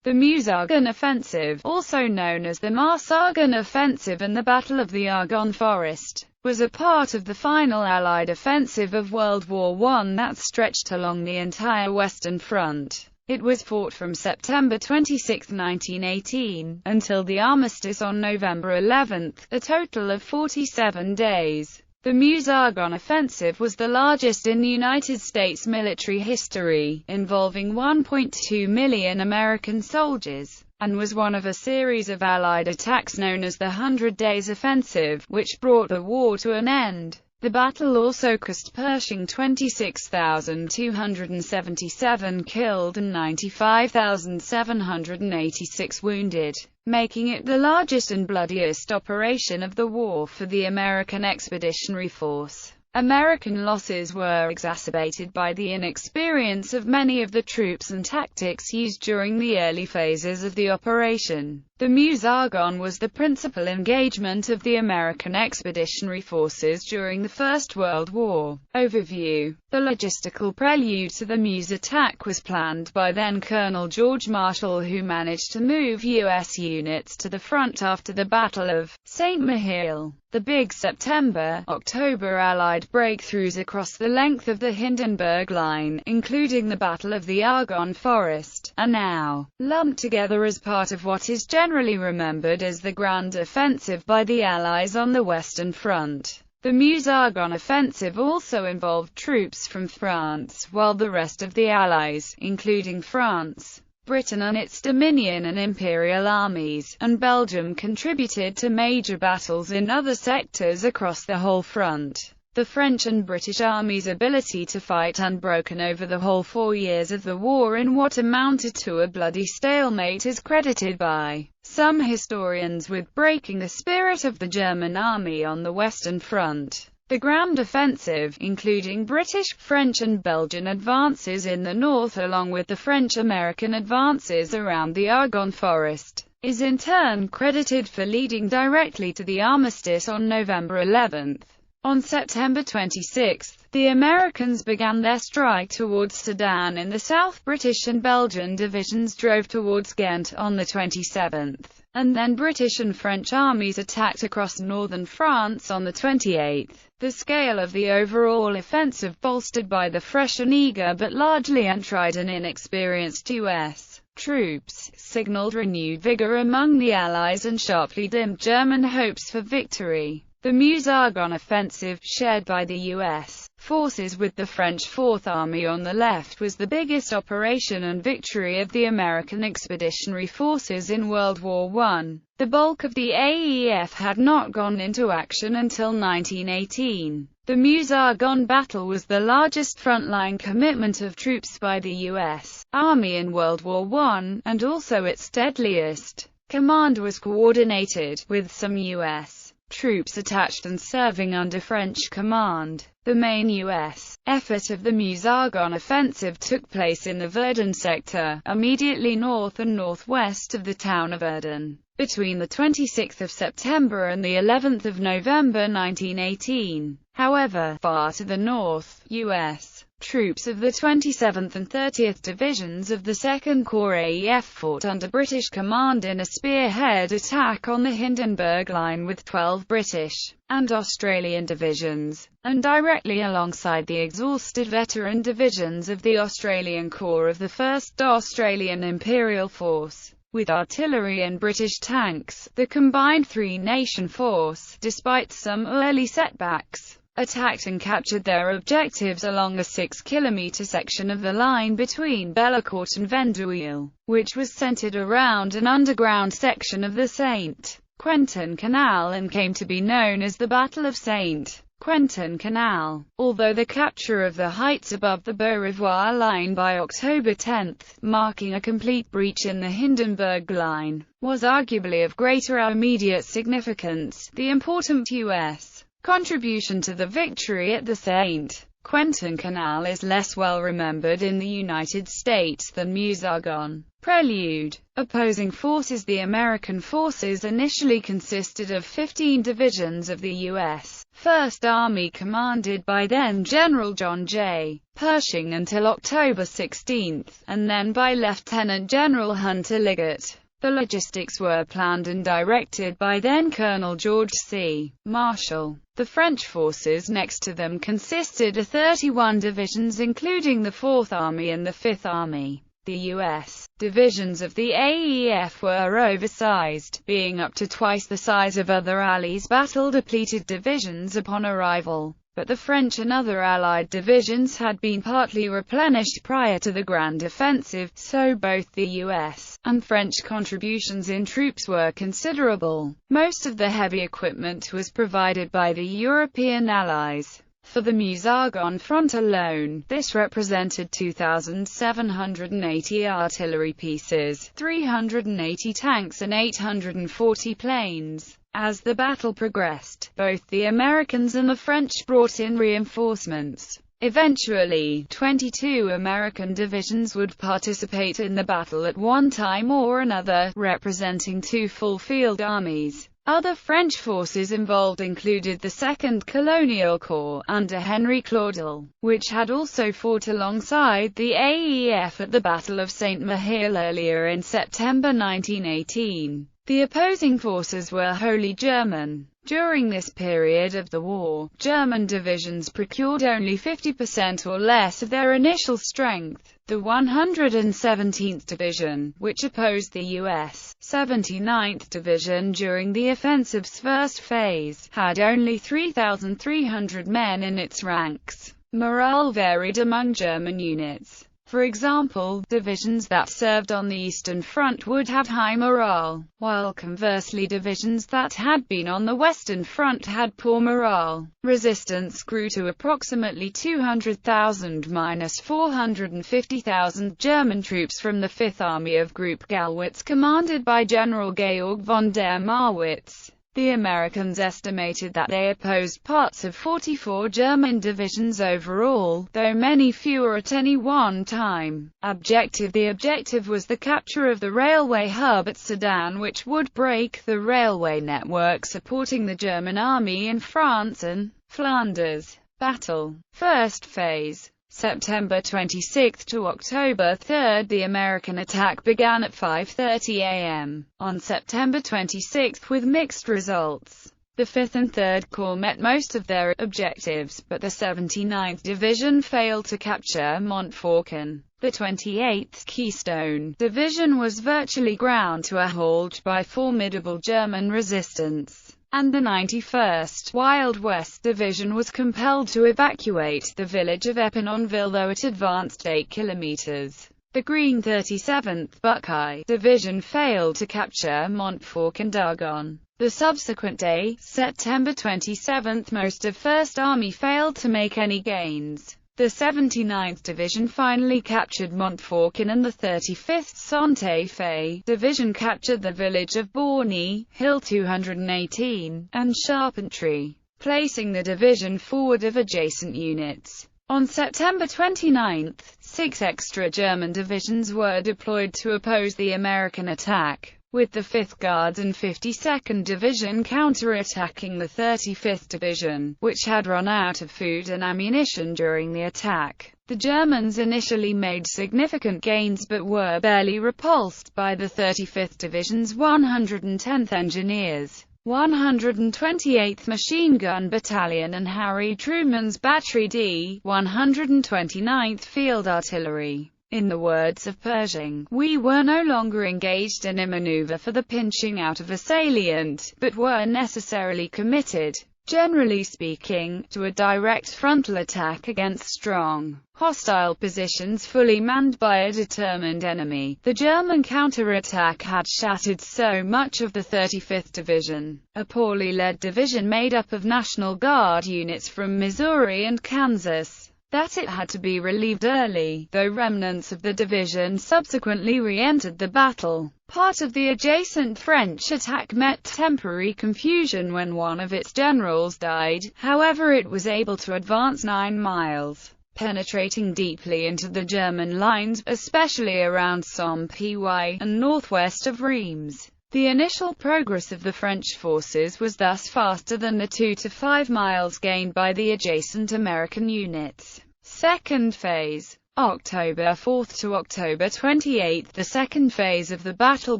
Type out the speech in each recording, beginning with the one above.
The Meuse-Argonne Offensive, also known as the Meuse-Argonne Offensive and the Battle of the Argonne Forest, was a part of the final Allied offensive of World War I that stretched along the entire Western Front. It was fought from September 26, 1918, until the armistice on November 11, a total of 47 days. The Meuse-Argonne Offensive was the largest in United States military history, involving 1.2 million American soldiers, and was one of a series of Allied attacks known as the 100 Days Offensive, which brought the war to an end. The battle also cost Pershing 26,277 killed and 95,786 wounded, making it the largest and bloodiest operation of the war for the American Expeditionary Force. American losses were exacerbated by the inexperience of many of the troops and tactics used during the early phases of the operation. The Meuse-Argonne was the principal engagement of the American Expeditionary Forces during the First World War. Overview. The logistical prelude to the Meuse attack was planned by then-Colonel George Marshall, who managed to move U.S. units to the front after the Battle of Saint-Mihiel. The big September-October Allied breakthroughs across the length of the Hindenburg Line, including the Battle of the Argonne Forest, are now lumped together as part of what is generally remembered as the Grand Offensive by the Allies on the Western Front. The Meuse-Argonne Offensive also involved troops from France, while the rest of the Allies, including France, Britain and its Dominion and Imperial armies, and Belgium, contributed to major battles in other sectors across the whole front. The French and British armies' ability to fight unbroken over the whole 4 years of the war in what amounted to a bloody stalemate is credited by some historians with breaking the spirit of the German army on the Western Front. The Grand Offensive, including British, French and Belgian advances in the north along with the French-American advances around the Argonne Forest, is in turn credited for leading directly to the armistice on November 11. On September 26, the Americans began their strike towards Sedan in the south. British and Belgian divisions drove towards Ghent on the 27th, and then British and French armies attacked across northern France on the 28th. The scale of the overall offensive, bolstered by the fresh and eager but largely untried and inexperienced U.S. troops, signaled renewed vigor among the Allies and sharply dimmed German hopes for victory. The Meuse-Argonne Offensive, shared by the U.S. forces with the French Fourth Army on the left, was the biggest operation and victory of the American Expeditionary Forces in World War I. The bulk of the AEF had not gone into action until 1918. The Meuse-Argonne battle was the largest frontline commitment of troops by the U.S. Army in World War I, and also its deadliest. Command was coordinated, with some U.S. troops attached and serving under French command. The main U.S. effort of the Meuse-Argonne Offensive took place in the Verdun sector, immediately north and northwest of the town of Verdun, between the 26th of September and the 11th of November 1918. However, far to the north, U.S. troops of the 27th and 30th Divisions of the 2nd Corps AEF fought under British command in a spearhead attack on the Hindenburg Line with 12 British and Australian divisions, and directly alongside the exhausted veteran divisions of the Australian Corps of the 1st Australian Imperial Force. With artillery and British tanks, the combined three-nation force, despite some early setbacks, attacked and captured their objectives along a 6-kilometre section of the line between Bellecourt and Vendouille, which was centered around an underground section of the St. Quentin Canal and came to be known as the Battle of St. Quentin Canal. Although the capture of the heights above the Beaurevoir line by October 10, marking a complete breach in the Hindenburg Line, was arguably of greater immediate significance, the important U.S. contribution to the victory at the St. Quentin Canal is less well remembered in the United States than Meuse-Argonne. Prelude. Opposing forces. The American forces initially consisted of 15 divisions of the U.S. First Army commanded by then-General John J. Pershing until October 16, and then by Lieutenant General Hunter Liggett. The logistics were planned and directed by then-Colonel George C. Marshall. The French forces next to them consisted of 31 divisions including the 4th Army and the 5th Army. The U.S. divisions of the AEF were oversized, being up to twice the size of other Allies' battle-depleted divisions upon arrival, but the French and other Allied divisions had been partly replenished prior to the Grand Offensive, so both the U.S. and French contributions in troops were considerable. Most of the heavy equipment was provided by the European Allies. For the Meuse-Argonne front alone, this represented 2,780 artillery pieces, 380 tanks and 840 planes. As the battle progressed, both the Americans and the French brought in reinforcements. Eventually, 22 American divisions would participate in the battle at one time or another, representing 2 full field armies. Other French forces involved included the 2nd Colonial Corps, under Henry Claudel, which had also fought alongside the AEF at the Battle of Saint-Mihiel earlier in September 1918. The opposing forces were wholly German. During this period of the war, German divisions procured only 50% or less of their initial strength. The 117th Division, which opposed the U.S. 79th Division during the offensive's first phase, had only 3,300 men in its ranks. Morale varied among German units. For example, divisions that served on the Eastern Front would have high morale, while conversely divisions that had been on the Western Front had poor morale. Resistance grew to approximately 200,000–450,000 German troops from the 5th Army of Group Gallwitz commanded by General Georg von der Marwitz. The Americans estimated that they opposed parts of 44 German divisions overall, though many fewer at any one time. The objective was the capture of the railway hub at Sedan, which would break the railway network supporting the German army in France and Flanders. Battle. First phase. September 26 to October 3. The American attack began at 5:30 a.m. on September 26 with mixed results. The 5th and 3rd Corps met most of their objectives, but the 79th Division failed to capture Montfaucon. The 28th Keystone Division was virtually ground to a halt by formidable German resistance, and the 91st Wild West Division was compelled to evacuate the village of Epinonville, though it advanced 8 kilometers. The Green 37th Buckeye Division failed to capture Montfaucon-d'Argonne. The subsequent day, September 27, most of 1st Army failed to make any gains. The 79th Division finally captured Montfaucon, and the 35th Santa Fe Division captured the village of Borny Hill 218, and Charpentry, placing the division forward of adjacent units. On September 29, 6 extra German divisions were deployed to oppose the American attack, with the 5th Guards and 52nd Division counterattacking the 35th Division, which had run out of food and ammunition during the attack. The Germans initially made significant gains but were barely repulsed by the 35th Division's 110th Engineers, 128th Machine Gun Battalion and Harry Truman's Battery D, 129th Field Artillery. In the words of Pershing, "We were no longer engaged in a maneuver for the pinching out of a salient, but were necessarily committed, generally speaking, to a direct frontal attack against strong, hostile positions fully manned by a determined enemy." The German counterattack had shattered so much of the 35th Division, a poorly led division made up of National Guard units from Missouri and Kansas, that it had to be relieved early, though remnants of the division subsequently re-entered the battle. Part of the adjacent French attack met temporary confusion when one of its generals died, however it was able to advance 9 miles. penetrating deeply into the German lines, especially around Somme-Py and northwest of Reims. The initial progress of the French forces was thus faster than the 2 to 5 miles gained by the adjacent American units. Second phase. October 4 to October 28. The second phase of the battle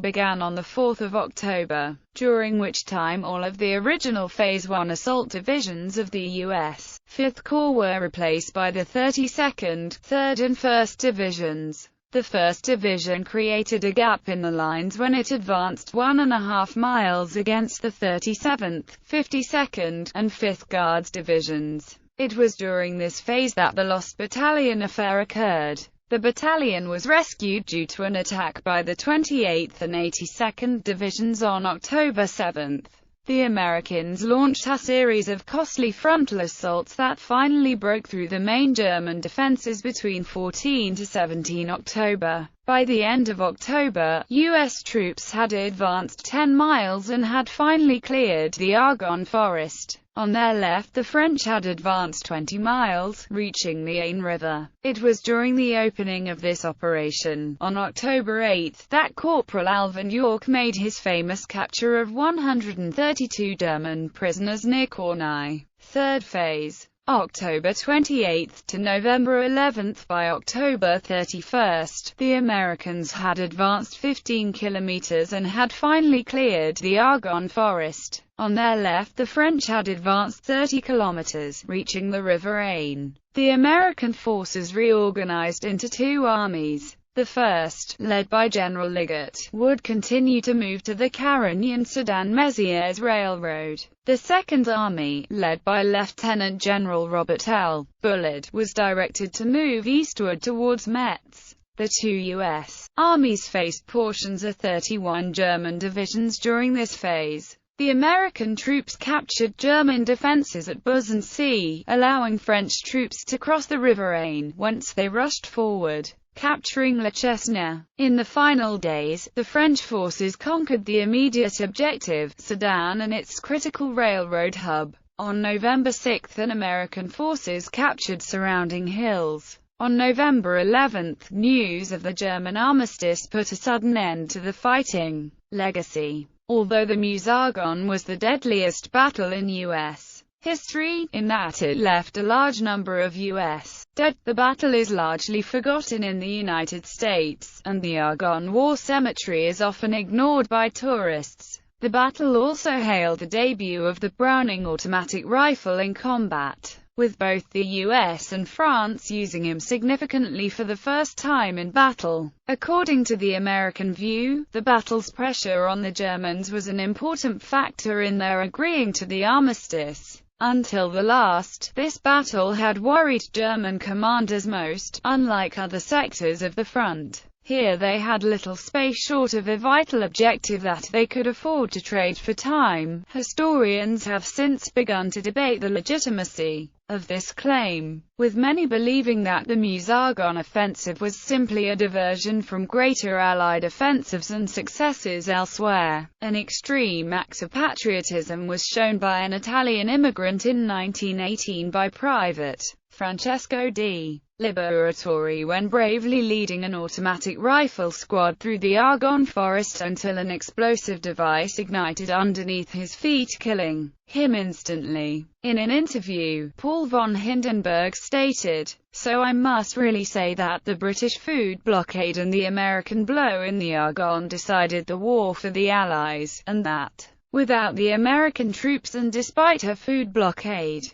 began on the 4th of October, during which time all of the original Phase 1 assault divisions of the U.S. 5th Corps were replaced by the 32nd, 3rd and 1st Divisions. The 1st Division created a gap in the lines when it advanced 1.5 miles against the 37th, 52nd, and 5th Guards Divisions. It was during this phase that the Lost Battalion affair occurred. The battalion was rescued due to an attack by the 28th and 82nd Divisions on October 7. The Americans launched a series of costly frontal assaults that finally broke through the main German defenses between 14 to 17 October. By the end of October, U.S. troops had advanced 10 miles and had finally cleared the Argonne Forest. On their left the French had advanced 20 miles, reaching the Aisne River. It was during the opening of this operation, on October 8, that Corporal Alvin York made his famous capture of 132 German prisoners near Cornay. Third phase. October 28 to November 11. By October 31, the Americans had advanced 15 kilometers and had finally cleared the Argonne Forest. On their left the French had advanced 30 kilometers, reaching the River Aisne. The American forces reorganized into two armies. The first, led by General Liggett, would continue to move to the Carignan-Sedan-Mézières Railroad. The Second Army, led by Lieutenant General Robert L. Bullard, was directed to move eastward towards Metz. The two U.S. armies faced portions of 31 German divisions during this phase. The American troops captured German defenses at Buzansee, allowing French troops to cross the River Aisne, whence they rushed forward, capturing Le Chesnay. In the final days, the French forces conquered the immediate objective, Sedan and its critical railroad hub. On November 6, American forces captured surrounding hills. On November 11, news of the German armistice put a sudden end to the fighting. Legacy. Although the Meuse-Argonne was the deadliest battle in U.S. history, in that it left a large number of U.S. dead, the battle is largely forgotten in the United States, and the Argonne War Cemetery is often ignored by tourists. The battle also hailed the debut of the Browning automatic rifle in combat, with both the US and France using him significantly for the first time in battle. According to the American view, the battle's pressure on the Germans was an important factor in their agreeing to the armistice. Until the last, this battle had worried German commanders most. Unlike other sectors of the front, here they had little space short of a vital objective that they could afford to trade for time. Historians have since begun to debate the legitimacy of this claim, with many believing that the Meuse-Argonne Offensive was simply a diversion from greater Allied offensives and successes elsewhere. An extreme act of patriotism was shown by an Italian immigrant in 1918 by Private Francesco D. Liberatori when bravely leading an automatic rifle squad through the Argonne forest until an explosive device ignited underneath his feet, killing him instantly. In an interview, Paul von Hindenburg stated, "So I must really say that the British food blockade and the American blow in the Argonne decided the war for the Allies, and that, without the American troops and despite her food blockade,